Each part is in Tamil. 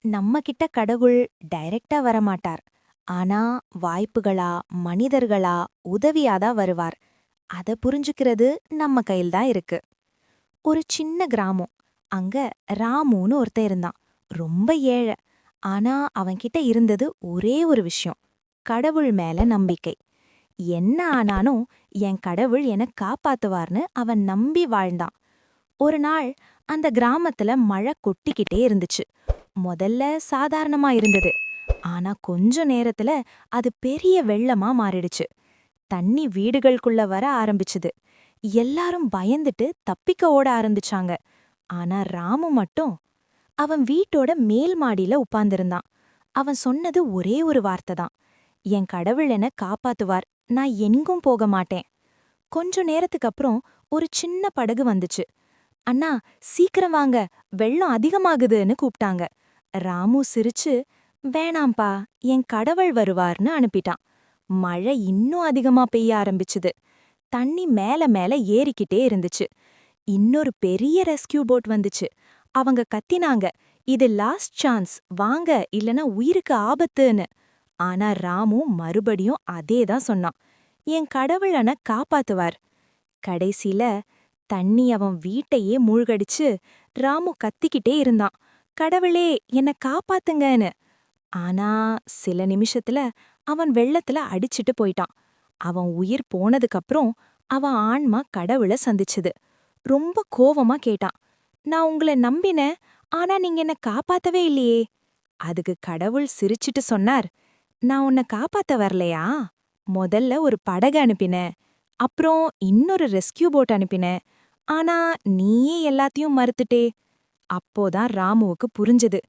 நம்ம கிட்ட கடவுள் டைரக்டா வரமாட்டார். ஆனா வாய்ப்புகளா, மனிதர்களா, உதவியாதான் வருவார். அத புரிஞ்சுக்கிறது நம்ம கையில் தான் இருக்கு. ஒரு சின்ன கிராமம். அங்க ராமுன்னு ஒருத்தன் இருந்தான். ரொம்ப ஏழை. ஆனா அவன்கிட்ட இருந்தது ஒரே ஒரு விஷயம். கடவுள் மேல நம்பிக்கை. என்ன ஆனாலும் என் கடவுள் என்ன காப்பாத்துவார்னு அவன் நம்பி வாழ்ந்தான். ஒரு நாள் அந்த கிராமத்துல மழை கொட்டிக்கிட்டே இருந்துச்சு. முதல்ல சாதாரணமா இருந்தது. ஆனா கொஞ்ச நேரத்துல அது பெரிய வெள்ளமா மாறிடுச்சு. தண்ணி வீடுகளுக்குள்ள வர ஆரம்பிச்சுது. எல்லாரும் பயந்துட்டு தப்பிக்க ஓட ஆரம்பிச்சாங்க. ஆனா ராமு மட்டும் அவன் வீட்டோட மேல் மாடியில உட்கார்ந்திருந்தான். அவன் சொன்னது ஒரே ஒரு வார்த்தை தான். என் கடவுள் என்ன காப்பாத்துவார். நான் எங்கும் போக மாட்டேன். கொஞ்ச நேரத்துக்கு அப்புறம் ஒரு சின்ன படகு வந்துச்சு. அண்ணா, சீக்கிரம் வாங்க, வெள்ளம் அதிகமாகுதுன்னு கூப்பிட்டாங்க. ராமு சிரிச்சு, வேணாம்பா, என் கடவுள் வருவார்னு அனுப்பிட்டான். மழை இன்னும் அதிகமா பெய்ய ஆரம்பிச்சுது. தண்ணி மேல மேல ஏறிக்கிட்டே இருந்துச்சு. இன்னொரு பெரிய ரெஸ்கியூ போட் வந்துச்சு. அவங்க கத்தினாங்க, இது லாஸ்ட் சான்ஸ், வாங்க, இல்லனா உயிருக்கு ஆபத்துன்னு. ஆனா ராமு மறுபடியும் அதேதான் சொன்னான். என் கடவுள் அண்ணா காப்பாத்துவார். கடைசில தண்ணி அவன் வீட்டையே மூழ்கடிச்சு. ராமு கத்திக்கிட்டே இருந்தான், கடவுளே என்ன காப்பாத்துங்கன்னு. ஆனா சில நிமிஷத்துல அவன் வெள்ளத்துல அடிச்சிட்டு போயிட்டான். அவன் உயிர் போனதுக்கப்புறம் அவன் ஆன்மா கடவுள சந்திச்சுது. ரொம்ப கோவமா கேட்டான், நான் உங்கள நம்பினேன், ஆனா நீங்க என்ன காப்பாத்தவே இல்லையே. அதுக்கு கடவுள் சிரிச்சிட்டு சொன்னார், நான் உன்னை காப்பாத்த வரலையா? முதல்ல ஒரு படகு அனுப்பினேன், அப்புறம் இன்னொரு ரெஸ்கியூ போட் அனுப்பினேன். ஆனா நீயே எல்லாத்தையும் மறுத்துட்டே. அப்போதான் ராமுவுக்கு புரிஞ்சது.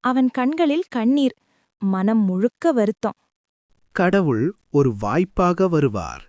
அவன் கண்களில் கண்ணீர், மனம் முழுக்க வருத்தம். கடவுள் ஒரு வாய்ப்பாக வருவார்.